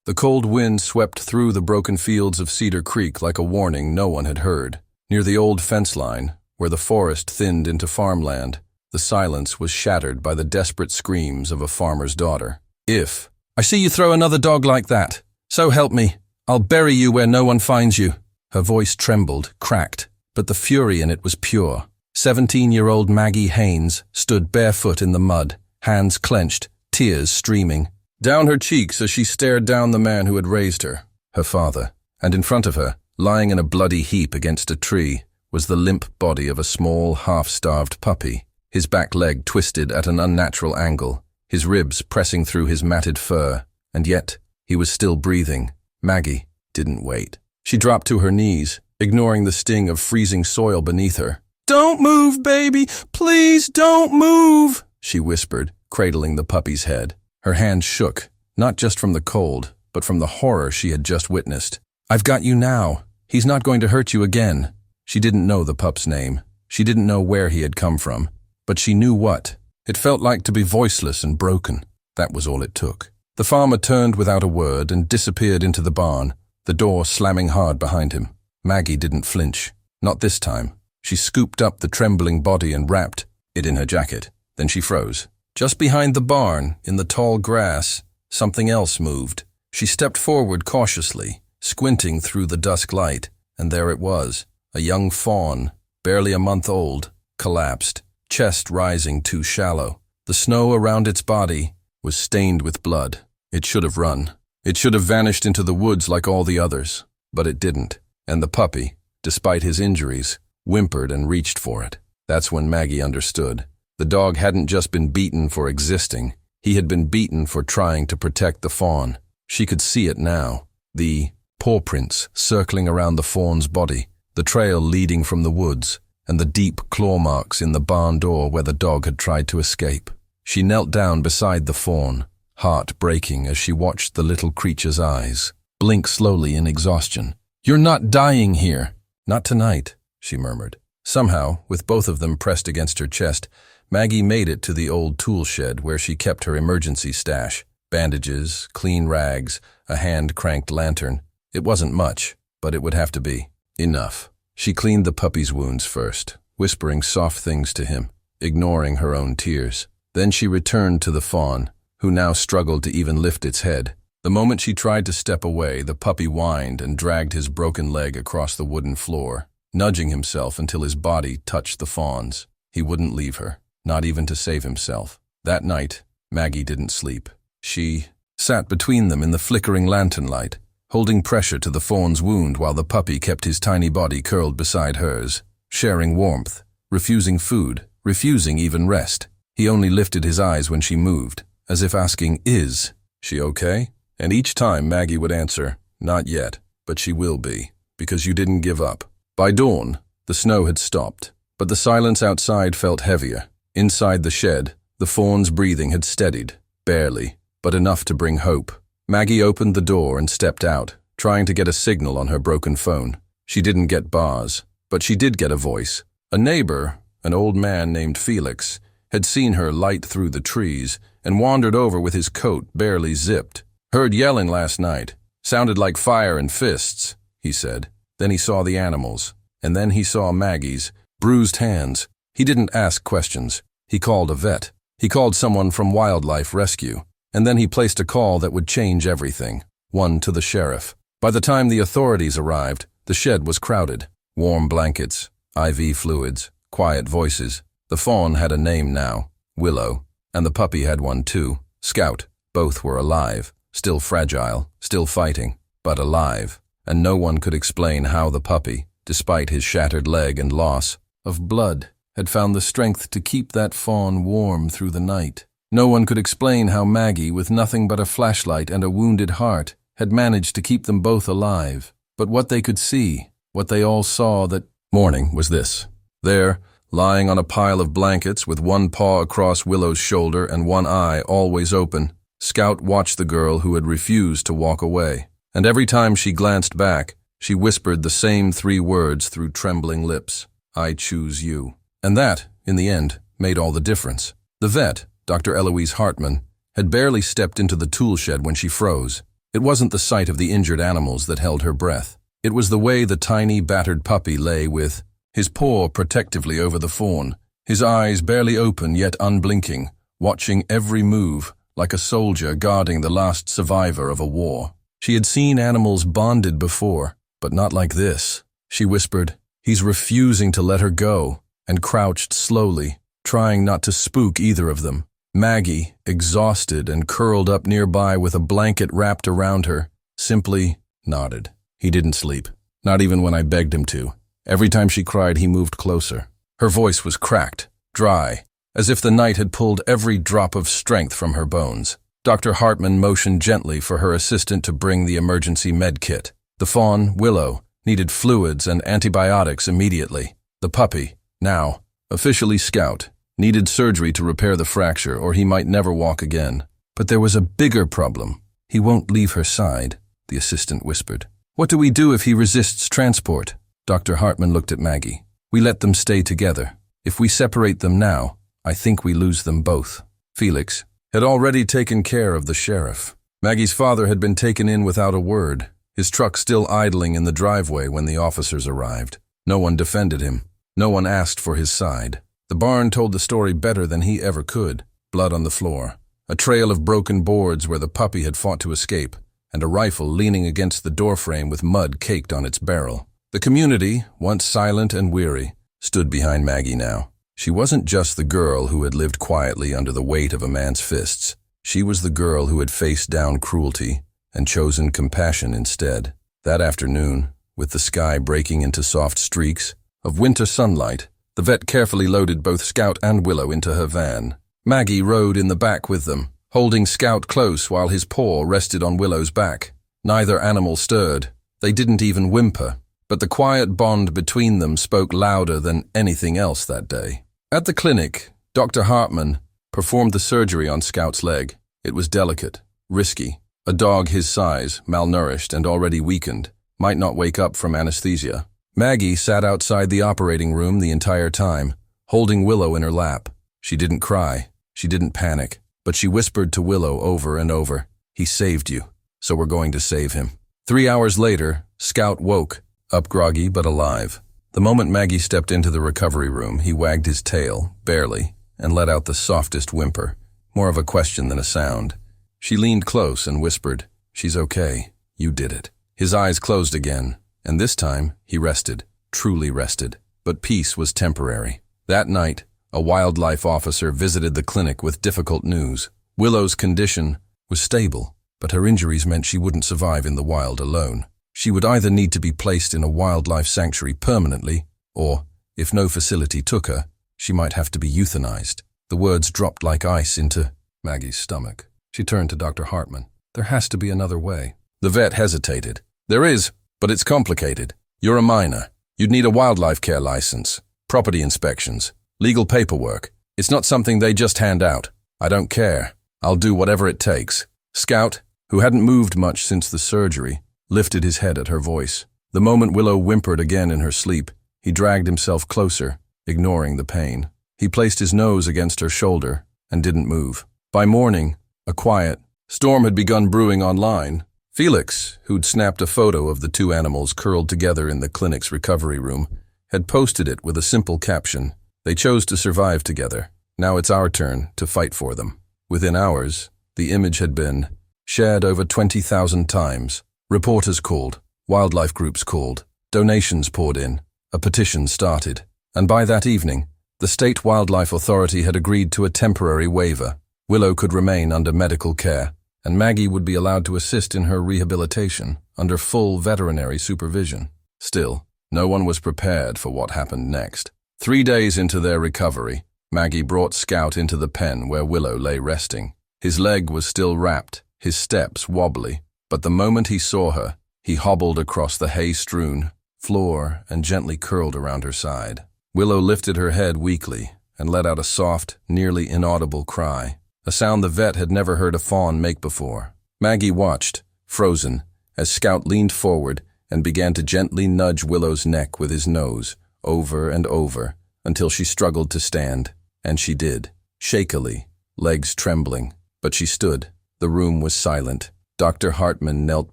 The cold wind swept through the broken fields of Cedar Creek like a warning no one had heard. Near the old fence line, where the forest thinned into farmland, the silence was shattered by the desperate screams of a farmer's daughter. "If I see you throw another dog like that, so help me, I'll bury you where no one finds you." Her voice trembled, cracked, but the fury in it was pure. 17-year-old Maggie Haynes stood barefoot in the mud, hands clenched, tears streaming down her cheeks as she stared down the man who had raised her, her father. And in front of her, lying in a bloody heap against a tree, was the limp body of a small, half-starved puppy, his back leg twisted at an unnatural angle, his ribs pressing through his matted fur, and yet he was still breathing. Maggie didn't wait. She dropped to her knees, ignoring the sting of freezing soil beneath her. "Don't move, baby! Please don't move!" she whispered, cradling the puppy's head. Her hand shook, not just from the cold, but from the horror she had just witnessed. "I've got you now. He's not going to hurt you again." She didn't know the pup's name. She didn't know where he had come from. But she knew what. It felt like to be voiceless and broken. That was all it took. The farmer turned without a word and disappeared into the barn, the door slamming hard behind him. Maggie didn't flinch. Not this time. She scooped up the trembling body and wrapped it in her jacket. Then she froze. Just behind the barn, in the tall grass, something else moved. She stepped forward cautiously, squinting through the dusk light, and there it was, a young fawn, barely a month old, collapsed, chest rising too shallow. The snow around its body was stained with blood. It should have run. It should have vanished into the woods like all the others, but it didn't. And the puppy, despite his injuries, whimpered and reached for it. That's when Maggie understood. The dog hadn't just been beaten for existing. He had been beaten for trying to protect the fawn. She could see it now. The paw prints circling around the fawn's body, the trail leading from the woods, and the deep claw marks in the barn door where the dog had tried to escape. She knelt down beside the fawn, heart breaking as she watched the little creature's eyes blink slowly in exhaustion. "You're not dying here." "Not tonight," she murmured. Somehow, with both of them pressed against her chest, Maggie made it to the old tool shed where she kept her emergency stash. Bandages, clean rags, a hand-cranked lantern. It wasn't much, but it would have to be. Enough. She cleaned the puppy's wounds first, whispering soft things to him, ignoring her own tears. Then she returned to the fawn, who now struggled to even lift its head. The moment she tried to step away, the puppy whined and dragged his broken leg across the wooden floor, nudging himself until his body touched the fawn's. He wouldn't leave her, not even to save himself. That night, Maggie didn't sleep. She sat between them in the flickering lantern light, holding pressure to the fawn's wound while the puppy kept his tiny body curled beside hers, sharing warmth, refusing food, refusing even rest. He only lifted his eyes when she moved, as if asking, "Is she okay?" And each time Maggie would answer, "Not yet, but she will be, because you didn't give up." By dawn, the snow had stopped, but the silence outside felt heavier. Inside the shed, the fawn's breathing had steadied, barely, but enough to bring hope. Maggie opened the door and stepped out, trying to get a signal on her broken phone. She didn't get bars, but she did get a voice. A neighbor, an old man named Felix, had seen her light through the trees and wandered over with his coat barely zipped. "Heard yelling last night. Sounded like fire and fists," he said. Then he saw the animals, and then he saw Maggie's bruised hands. He didn't ask questions. He called a vet. He called someone from Wildlife Rescue. And then he placed a call that would change everything. One to the sheriff. By the time the authorities arrived, the shed was crowded. Warm blankets, IV fluids, quiet voices. The fawn had a name now, Willow, and the puppy had one too, Scout. Both were alive, still fragile, still fighting, but alive. And no one could explain how the puppy, despite his shattered leg and loss of blood, had found the strength to keep that fawn warm through the night. No one could explain how Maggie, with nothing but a flashlight and a wounded heart, had managed to keep them both alive. But what they could see, what they all saw that morning was this. There, lying on a pile of blankets with one paw across Willow's shoulder and one eye always open, Scout watched the girl who had refused to walk away. And every time she glanced back, she whispered the same 3 words through trembling lips. "I choose you." And that, in the end, made all the difference. The vet, Dr. Eloise Hartman, had barely stepped into the tool shed when she froze. It wasn't the sight of the injured animals that held her breath. It was the way the tiny, battered puppy lay with his paw protectively over the fawn, his eyes barely open yet unblinking, watching every move like a soldier guarding the last survivor of a war. She had seen animals bonded before, but not like this. She whispered, "He's refusing to let her go," and crouched slowly, trying not to spook either of them. Maggie, exhausted and curled up nearby with a blanket wrapped around her, simply nodded. He didn't sleep, not even when I begged him to. Every time she cried, he moved closer. Her voice was cracked, dry, as if the night had pulled every drop of strength from her bones. Dr. Hartman motioned gently for her assistant to bring the emergency med kit. The fawn, Willow, needed fluids and antibiotics immediately. The puppy, now officially Scout, needed surgery to repair the fracture or he might never walk again. But there was a bigger problem. "He won't leave her side," the assistant whispered. "What do we do if he resists transport?" Dr. Hartman looked at Maggie. "We let them stay together. If we separate them now, I think we lose them both." Felix had already taken care of the sheriff. Maggie's father had been taken in without a word, his truck still idling in the driveway when the officers arrived. No one defended him. No one asked for his side. The barn told the story better than he ever could. Blood on the floor, a trail of broken boards where the puppy had fought to escape, and a rifle leaning against the doorframe with mud caked on its barrel. The community, once silent and weary, stood behind Maggie now. She wasn't just the girl who had lived quietly under the weight of a man's fists. She was the girl who had faced down cruelty and chosen compassion instead. That afternoon, with the sky breaking into soft streaks of winter sunlight, the vet carefully loaded both Scout and Willow into her van. Maggie rode in the back with them, holding Scout close while his paw rested on Willow's back. Neither animal stirred. They didn't even whimper. But the quiet bond between them spoke louder than anything else that day. At the clinic, Dr. Hartman performed the surgery on Scout's leg. It was delicate, risky. A dog his size, malnourished and already weakened, might not wake up from anesthesia. Maggie sat outside the operating room the entire time, holding Willow in her lap. She didn't cry, she didn't panic, but she whispered to Willow over and over, "He saved you, so we're going to save him." 3 hours later, Scout woke, up groggy but alive. The moment Maggie stepped into the recovery room, he wagged his tail, barely, and let out the softest whimper, more of a question than a sound. She leaned close and whispered, "She's okay. You did it." His eyes closed again, and this time he rested, truly rested. But peace was temporary. That night, a wildlife officer visited the clinic with difficult news. Willow's condition was stable, but her injuries meant she wouldn't survive in the wild alone. She would either need to be placed in a wildlife sanctuary permanently, or, if no facility took her, she might have to be euthanized. The words dropped like ice into Maggie's stomach. She turned to Dr. Hartman. "There has to be another way." The vet hesitated. "There is, but it's complicated. You're a minor. You'd need a wildlife care license, property inspections, legal paperwork. It's not something they just hand out. I don't care. I'll do whatever it takes." Scout, who hadn't moved much since the surgery, lifted his head at her voice. The moment Willow whimpered again in her sleep, he dragged himself closer, ignoring the pain. He placed his nose against her shoulder and didn't move. By morning, a quiet storm had begun brewing online. Felix, who'd snapped a photo of the two animals curled together in the clinic's recovery room, had posted it with a simple caption, "They chose to survive together. Now it's our turn to fight for them." Within hours, the image had been shared over 20,000 times. Reporters called, wildlife groups called, donations poured in, a petition started. And by that evening, the State Wildlife Authority had agreed to a temporary waiver. Willow could remain under medical care, and Maggie would be allowed to assist in her rehabilitation under full veterinary supervision. Still, no one was prepared for what happened next. 3 days into their recovery, Maggie brought Scout into the pen where Willow lay resting. His leg was still wrapped, his steps wobbly, but the moment he saw her, he hobbled across the hay-strewn floor and gently curled around her side. Willow lifted her head weakly and let out a soft, nearly inaudible cry, a sound the vet had never heard a fawn make before. Maggie watched, frozen, as Scout leaned forward and began to gently nudge Willow's neck with his nose, over and over, until she struggled to stand, and she did, shakily, legs trembling. But she stood. The room was silent. Dr. Hartman knelt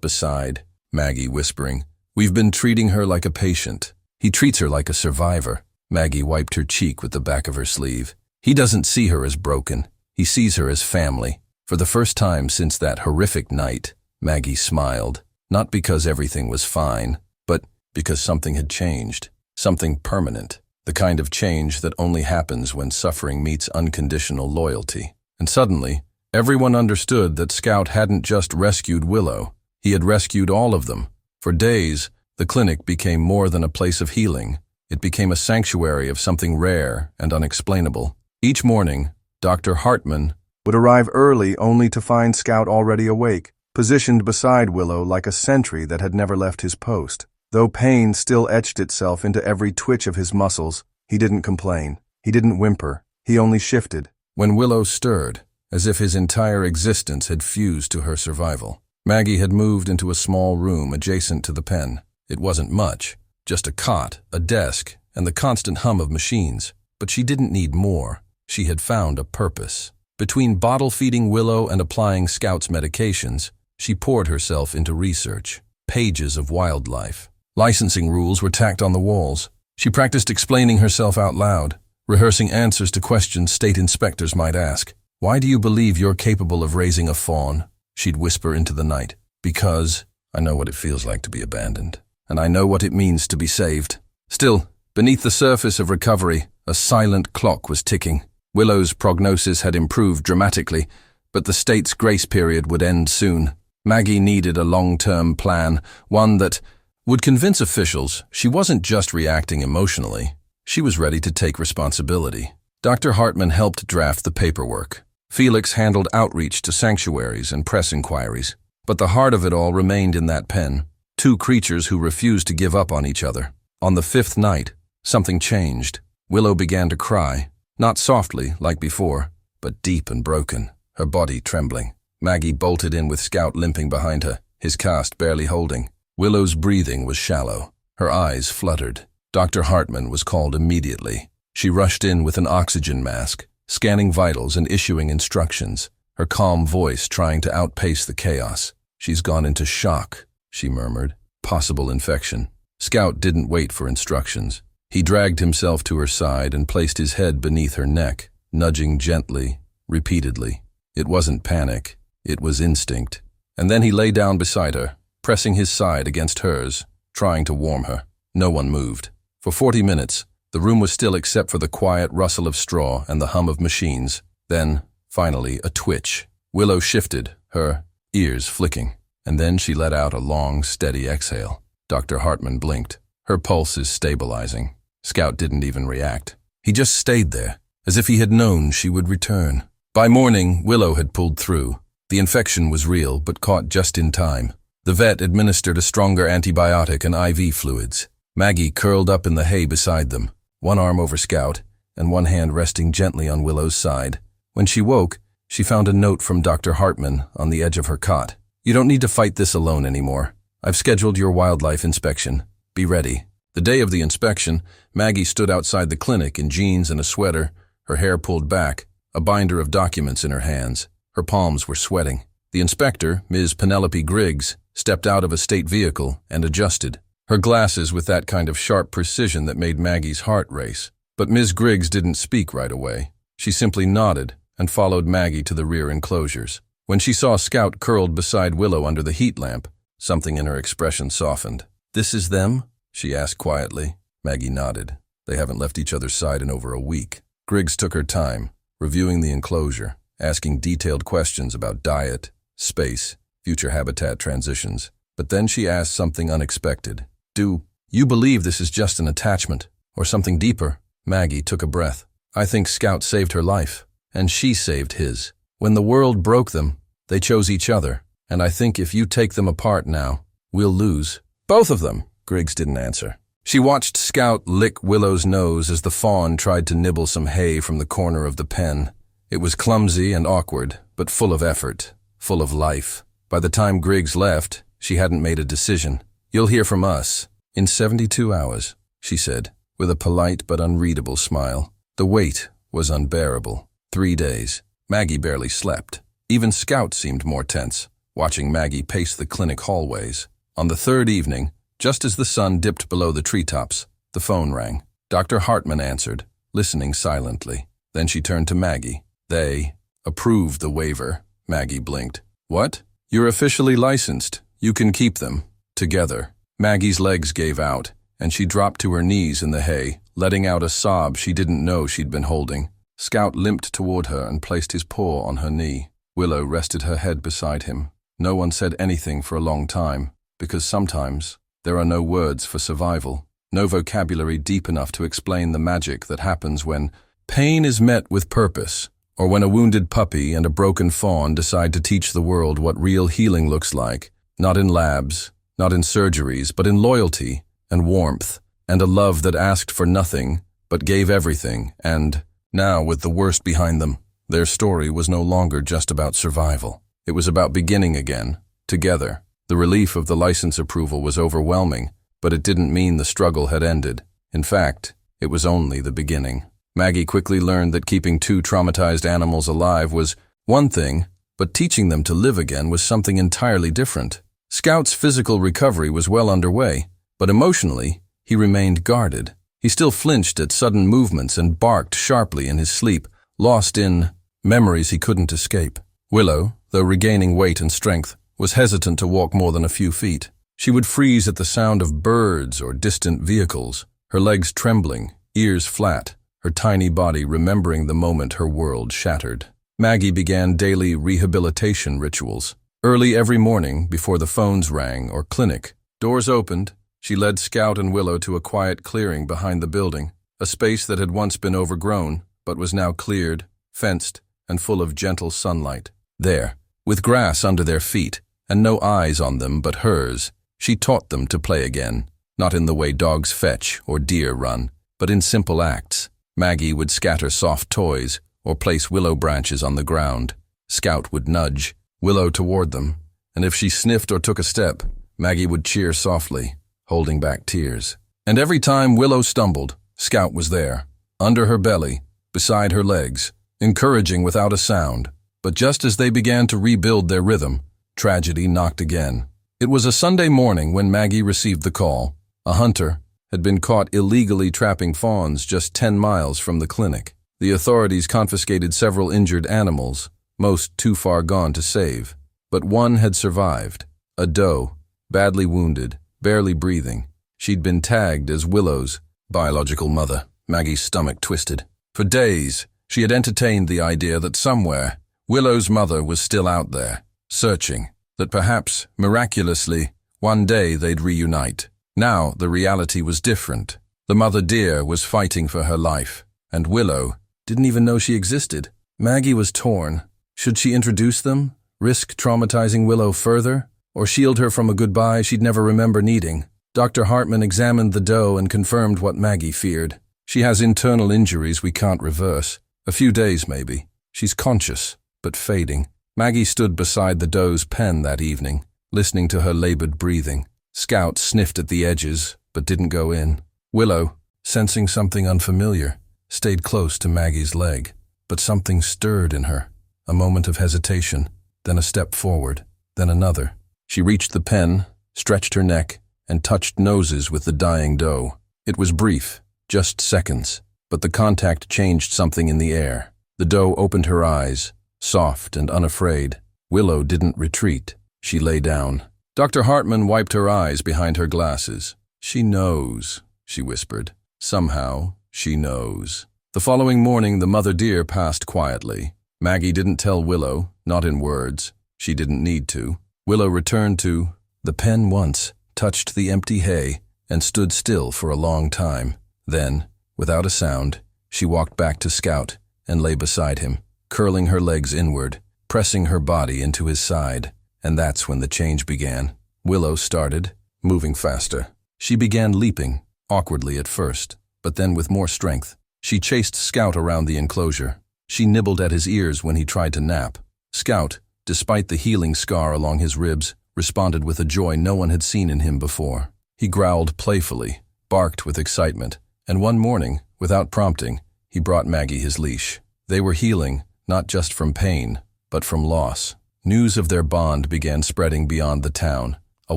beside, Maggie whispering, "We've been treating her like a patient. He treats her like a survivor." Maggie wiped her cheek with the back of her sleeve. "He doesn't see her as broken. He sees her as family." For the first time since that horrific night, Maggie smiled, not because everything was fine, but because something had changed, something permanent, the kind of change that only happens when suffering meets unconditional loyalty. And suddenly, everyone understood that Scout hadn't just rescued Willow, he had rescued all of them. For days, the clinic became more than a place of healing. It became a sanctuary of something rare and unexplainable. Each morning, Dr. Hartman would arrive early only to find Scout already awake, positioned beside Willow like a sentry that had never left his post. Though pain still etched itself into every twitch of his muscles, he didn't complain. He didn't whimper. He only shifted. When Willow stirred, as if his entire existence had fused to her survival, Maggie had moved into a small room adjacent to the pen. It wasn't much, just a cot, a desk, and the constant hum of machines. But she didn't need more. She had found a purpose. Between bottle-feeding Willow and applying Scout's medications, she poured herself into research. Pages of wildlife. Licensing rules were tacked on the walls. She practiced explaining herself out loud, rehearsing answers to questions state inspectors might ask. "Why do you believe you're capable of raising a fawn?" she'd whisper into the night. "Because I know what it feels like to be abandoned, and I know what it means to be saved." Still, beneath the surface of recovery, a silent clock was ticking. Willow's prognosis had improved dramatically, but the state's grace period would end soon. Maggie needed a long-term plan, one that would convince officials she wasn't just reacting emotionally. She was ready to take responsibility. Dr. Hartman helped draft the paperwork. Felix handled outreach to sanctuaries and press inquiries. But the heart of it all remained in that pen. Two creatures who refused to give up on each other. On the fifth night, something changed. Willow began to cry. Not softly, like before, but deep and broken, her body trembling. Maggie bolted in with Scout limping behind her, his cast barely holding. Willow's breathing was shallow. Her eyes fluttered. Dr. Hartman was called immediately. She rushed in with an oxygen mask, scanning vitals and issuing instructions, her calm voice trying to outpace the chaos. "She's gone into shock," she murmured. "Possible infection." Scout didn't wait for instructions. He dragged himself to her side and placed his head beneath her neck, nudging gently, repeatedly. It wasn't panic, it was instinct. And then he lay down beside her, pressing his side against hers, trying to warm her. No one moved. For 40 minutes, the room was still except for the quiet rustle of straw and the hum of machines. Then, finally, a twitch. Willow shifted, her ears flicking, and then she let out a long, steady exhale. Dr. Hartman blinked. Her pulse is stabilizing. Scout didn't even react. He just stayed there, as if he had known she would return. By morning, Willow had pulled through. The infection was real, but caught just in time. The vet administered a stronger antibiotic and IV fluids. Maggie curled up in the hay beside them, one arm over Scout, and one hand resting gently on Willow's side. When she woke, she found a note from Dr. Hartman on the edge of her cot. "You don't need to fight this alone anymore. I've scheduled your wildlife inspection. Be ready." The day of the inspection, Maggie stood outside the clinic in jeans and a sweater, her hair pulled back, a binder of documents in her hands. Her palms were sweating. The inspector, Ms. Penelope Griggs, stepped out of a state vehicle and adjusted. Her glasses with that kind of sharp precision that made Maggie's heart race. But Ms. Griggs didn't speak right away. She simply nodded and followed Maggie to the rear enclosures. When she saw Scout curled beside Willow under the heat lamp, something in her expression softened. "This is them?" she asked quietly. Maggie nodded. They haven't left each other's side in over a week. Griggs took her time, reviewing the enclosure, asking detailed questions about diet, space, future habitat transitions. But then she asked something unexpected. "Do you believe this is just an attachment, or something deeper?" Maggie took a breath. "I think Scout saved her life, and she saved his. When the world broke them, they chose each other, and I think if you take them apart now, we'll lose." "Both of them." Griggs didn't answer. She watched Scout lick Willow's nose as the fawn tried to nibble some hay from the corner of the pen. It was clumsy and awkward, but full of effort, full of life. By the time Griggs left, she hadn't made a decision. "You'll hear from us in 72 hours, she said, with a polite but unreadable smile. The wait was unbearable. 3 days. Maggie barely slept. Even Scout seemed more tense. watching Maggie pace the clinic hallways. On the third evening, just as the sun dipped below the treetops, the phone rang. Dr. Hartman answered, listening silently. Then she turned to Maggie. They approved the waiver. Maggie blinked. What? You're officially licensed. You can keep them. Together. Maggie's legs gave out, and she dropped to her knees in the hay, letting out a sob she didn't know she'd been holding. Scout limped toward her and placed his paw on her knee. Willow rested her head beside him. No one said anything for a long time, because sometimes there are no words for survival, no vocabulary deep enough to explain the magic that happens when pain is met with purpose, or when a wounded puppy and a broken fawn decide to teach the world what real healing looks like, not in labs, not in surgeries, but in loyalty and warmth, and a love that asked for nothing, but gave everything, and, now with the worst behind them, their story was no longer just about survival. It was about beginning again, together. The relief of the license approval was overwhelming, but it didn't mean the struggle had ended. In fact, it was only the beginning. Maggie quickly learned that keeping two traumatized animals alive was one thing, but teaching them to live again was something entirely different. Scout's physical recovery was well underway, but emotionally, he remained guarded. He still flinched at sudden movements and barked sharply in his sleep, lost in memories he couldn't escape. Willow, though regaining weight and strength, was hesitant to walk more than a few feet. She would freeze at the sound of birds or distant vehicles, her legs trembling, ears flat, her tiny body remembering the moment her world shattered. Maggie began daily rehabilitation rituals. Early every morning, before the phones rang or clinic, doors opened, she led Scout and Willow to a quiet clearing behind the building, a space that had once been overgrown, but was now cleared, fenced, and full of gentle sunlight. There, with grass under their feet, and no eyes on them but hers, she taught them to play again, not in the way dogs fetch or deer run, but in simple acts. Maggie would scatter soft toys or place willow branches on the ground. Scout would nudge Willow toward them, and if she sniffed or took a step, Maggie would cheer softly, holding back tears. And every time Willow stumbled, Scout was there, under her belly, beside her legs, encouraging without a sound. But just as they began to rebuild their rhythm, tragedy knocked again. It was a Sunday morning when Maggie received the call. A hunter had been caught illegally trapping fawns just 10 miles from the clinic. The authorities confiscated several injured animals, most too far gone to save. But one had survived, a doe, badly wounded, barely breathing. She'd been tagged as Willow's biological mother. Maggie's stomach twisted. For days, she had entertained the idea that somewhere, Willow's mother was still out there, searching, that perhaps, miraculously, one day they'd reunite. Now the reality was different. The mother deer was fighting for her life, and Willow didn't even know she existed. Maggie was torn. Should she introduce them, risk traumatizing Willow further, or shield her from a goodbye she'd never remember needing? Dr. Hartman examined the doe and confirmed what Maggie feared. She has internal injuries we can't reverse. A few days, maybe. She's conscious, but fading. Maggie stood beside the doe's pen that evening, listening to her labored breathing. Scout sniffed at the edges, but didn't go in. Willow, sensing something unfamiliar, stayed close to Maggie's leg. But something stirred in her. A moment of hesitation, then a step forward, then another. She reached the pen, stretched her neck, and touched noses with the dying doe. It was brief, just seconds, but the contact changed something in the air. The doe opened her eyes, soft and unafraid. Willow didn't retreat. She lay down. Dr. Hartman wiped her eyes behind her glasses. She knows, she whispered. Somehow, she knows. The following morning, the mother deer passed quietly. Maggie didn't tell Willow, not in words. She didn't need to. Willow returned to the pen once, touched the empty hay, and stood still for a long time. Then, without a sound, she walked back to Scout and lay beside him, curling her legs inward, pressing her body into his side. And that's when the change began. Willow started, moving faster. She began leaping, awkwardly at first, but then with more strength. She chased Scout around the enclosure. She nibbled at his ears when he tried to nap. Scout, despite the healing scar along his ribs, responded with a joy no one had seen in him before. He growled playfully, barked with excitement, and one morning, without prompting, he brought Maggie his leash. They were healing, not just from pain, but from loss. News of their bond began spreading beyond the town. A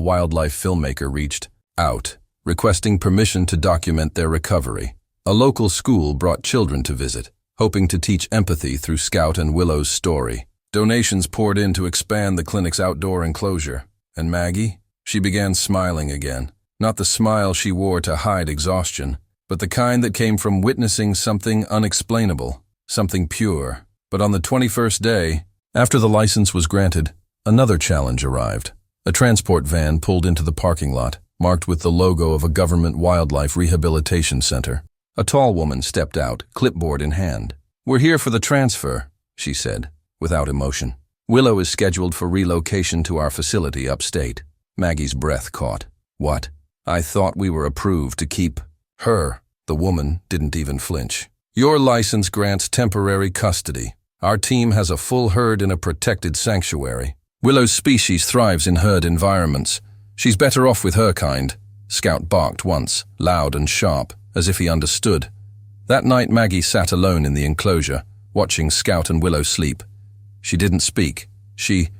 wildlife filmmaker reached out, requesting permission to document their recovery. A local school brought children to visit, hoping to teach empathy through Scout and Willow's story. Donations poured in to expand the clinic's outdoor enclosure. And Maggie? She began smiling again. Not the smile she wore to hide exhaustion, but the kind that came from witnessing something unexplainable, something pure. But on the 21st day, after the license was granted, another challenge arrived. A transport van pulled into the parking lot, marked with the logo of a government wildlife rehabilitation center. A tall woman stepped out, clipboard in hand. "We're here for the transfer," she said, without emotion. "Willow is scheduled for relocation to our facility upstate." Maggie's breath caught. "What? I thought we were approved to keep her." The woman didn't even flinch. "Your license grants temporary custody. Our team has a full herd in a protected sanctuary. Willow's species thrives in herd environments. She's better off with her kind." Scout barked once, loud and sharp, as if he understood. That night Maggie sat alone in the enclosure, watching Scout and Willow sleep. She didn't speak. She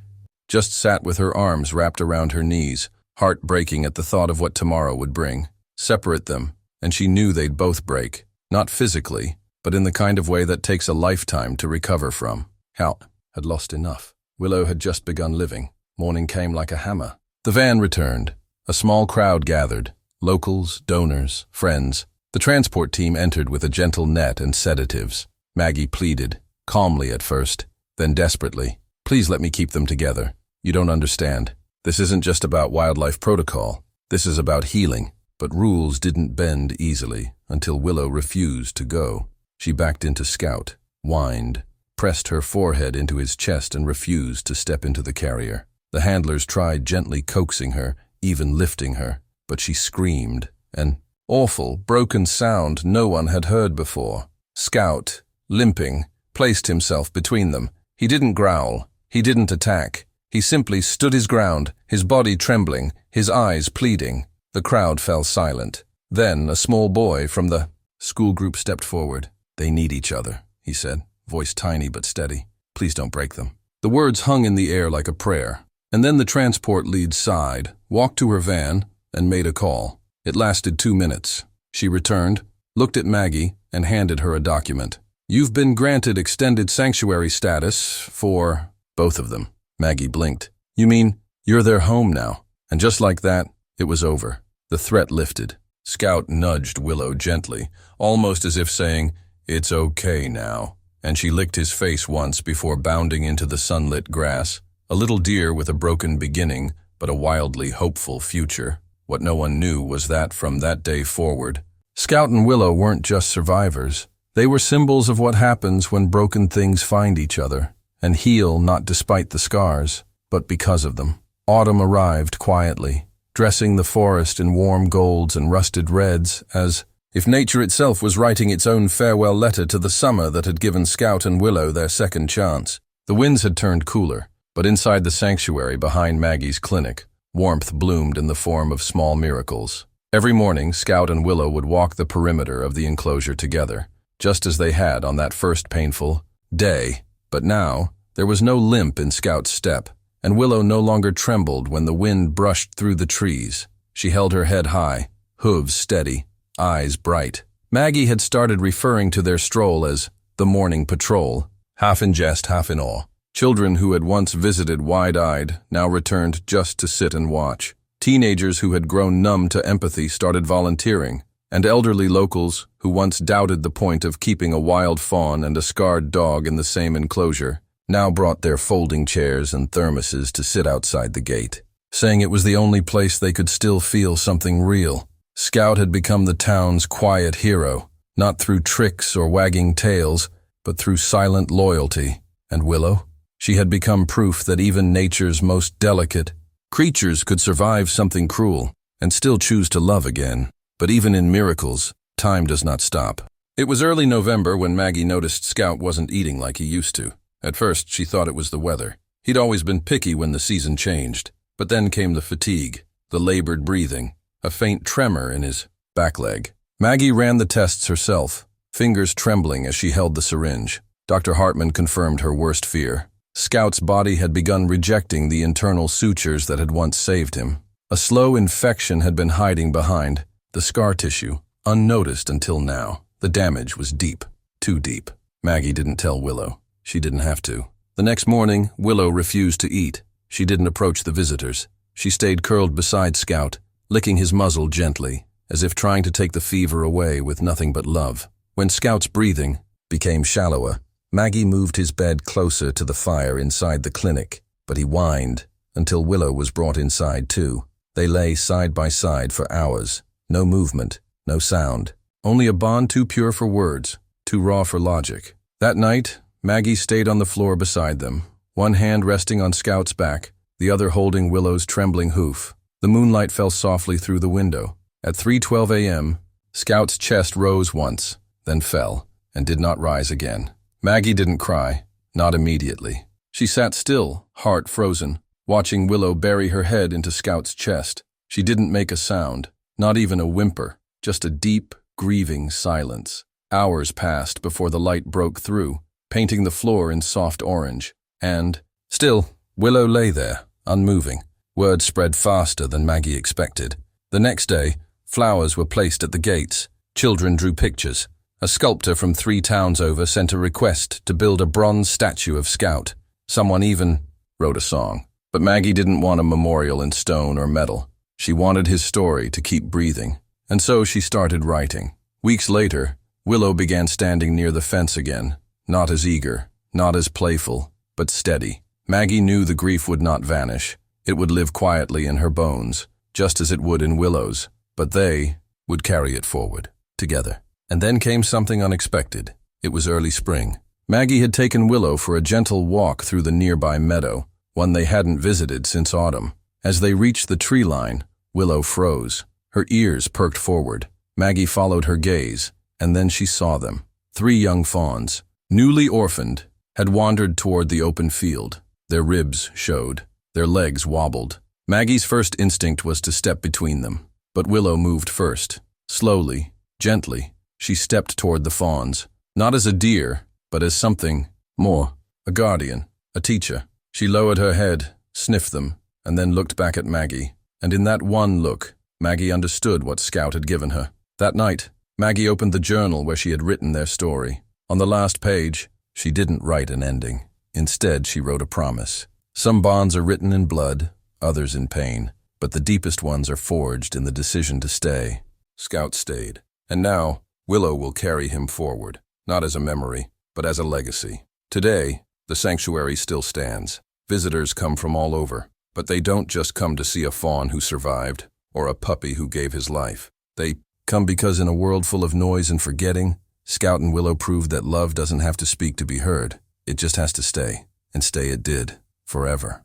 just sat with her arms wrapped around her knees, heart breaking at the thought of what tomorrow would bring. Separate them, and she knew they'd both break. Not physically, but in the kind of way that takes a lifetime to recover from. Hal had lost enough. Willow had just begun living. Morning came like a hammer. The van returned. A small crowd gathered. Locals, donors, friends. The transport team entered with a gentle net and sedatives. Maggie pleaded, calmly at first, then desperately. "Please let me keep them together. You don't understand. This isn't just about wildlife protocol. This is about healing." But rules didn't bend easily until Willow refused to go. She backed into Scout, whined, pressed her forehead into his chest and refused to step into the carrier. The handlers tried gently coaxing her, even lifting her, but she screamed, an awful, broken sound no one had heard before. Scout, limping, placed himself between them. He didn't growl. He didn't attack. He simply stood his ground, his body trembling, his eyes pleading. The crowd fell silent. Then a small boy from the school group stepped forward. "They need each other," he said, voice tiny but steady. "Please don't break them." The words hung in the air like a prayer. And then the transport lead sighed, walked to her van, and made a call. It lasted 2 minutes. She returned, looked at Maggie, and handed her a document. "You've been granted extended sanctuary status for..." Both of them. Maggie blinked. "You mean you're their home now?" And just like that, it was over. The threat lifted. Scout nudged Willow gently, almost as if saying, "It's okay now." And she licked his face once before bounding into the sunlit grass. A little deer with a broken beginning, but a wildly hopeful future. What no one knew was that from that day forward, Scout and Willow weren't just survivors. They were symbols of what happens when broken things find each other, and heal not despite the scars, but because of them. Autumn arrived quietly, dressing the forest in warm golds and rusted reds, as if nature itself was writing its own farewell letter to the summer that had given Scout and Willow their second chance. The winds had turned cooler, but inside the sanctuary behind Maggie's clinic, warmth bloomed in the form of small miracles. Every morning, Scout and Willow would walk the perimeter of the enclosure together, just as they had on that first painful day. But now, there was no limp in Scout's step, and Willow no longer trembled when the wind brushed through the trees. She held her head high, hooves steady, eyes bright. Maggie had started referring to their stroll as the morning patrol, half in jest, half in awe. Children who had once visited wide-eyed now returned just to sit and watch. Teenagers who had grown numb to empathy started volunteering, and elderly locals who once doubted the point of keeping a wild fawn and a scarred dog in the same enclosure now brought their folding chairs and thermoses to sit outside the gate, saying it was the only place they could still feel something real. Scout had become the town's quiet hero, not through tricks or wagging tails, but through silent loyalty. And Willow? She had become proof that even nature's most delicate creatures could survive something cruel and still choose to love again. But even in miracles, time does not stop. It was early November when Maggie noticed Scout wasn't eating like he used to. At first, she thought it was the weather. He'd always been picky when the season changed. But then came the fatigue, the labored breathing, a faint tremor in his back leg. Maggie ran the tests herself, fingers trembling as she held the syringe. Dr. Hartman confirmed her worst fear. Scout's body had begun rejecting the internal sutures that had once saved him. A slow infection had been hiding behind the scar tissue, unnoticed until now. The damage was deep, too deep. Maggie didn't tell Willow. She didn't have to. The next morning, Willow refused to eat. She didn't approach the visitors. She stayed curled beside Scout, licking his muzzle gently, as if trying to take the fever away with nothing but love. When Scout's breathing became shallower, Maggie moved his bed closer to the fire inside the clinic, but he whined until Willow was brought inside too. They lay side by side for hours. No movement, no sound. Only a bond too pure for words, too raw for logic. That night, Maggie stayed on the floor beside them, one hand resting on Scout's back, the other holding Willow's trembling hoof. The moonlight fell softly through the window. At 3:12 a.m., Scout's chest rose once, then fell, and did not rise again. Maggie didn't cry, not immediately. She sat still, heart frozen, watching Willow bury her head into Scout's chest. She didn't make a sound, not even a whimper, just a deep, grieving silence. Hours passed before the light broke through, painting the floor in soft orange. And, still, Willow lay there, unmoving. Word spread faster than Maggie expected. The next day, flowers were placed at the gates. Children drew pictures. A sculptor from 3 towns over sent a request to build a bronze statue of Scout. Someone even wrote a song. But Maggie didn't want a memorial in stone or metal. She wanted his story to keep breathing. And so she started writing. Weeks later, Willow began standing near the fence again, not as eager, not as playful, but steady. Maggie knew the grief would not vanish. It would live quietly in her bones, just as it would in Willow's, but they would carry it forward, together. And then came something unexpected. It was early spring. Maggie had taken Willow for a gentle walk through the nearby meadow, one they hadn't visited since autumn. As they reached the tree line, Willow froze. Her ears perked forward. Maggie followed her gaze, and then she saw them. 3 young fawns, newly orphaned, had wandered toward the open field. Their ribs showed. Their legs wobbled. Maggie's first instinct was to step between them, but Willow moved first. Slowly, gently, she stepped toward the fawns, not as a deer, but as something more, a guardian, a teacher. She lowered her head, sniffed them, and then looked back at Maggie. And in that one look, Maggie understood what Scout had given her. That night, Maggie opened the journal where she had written their story. On the last page, she didn't write an ending. Instead, she wrote a promise. Some bonds are written in blood, others in pain, but the deepest ones are forged in the decision to stay. Scout stayed. And now, Willow will carry him forward, not as a memory, but as a legacy. Today, the sanctuary still stands. Visitors come from all over, but they don't just come to see a fawn who survived, or a puppy who gave his life. They come because in a world full of noise and forgetting, Scout and Willow proved that love doesn't have to speak to be heard. It just has to stay, and stay it did, forever.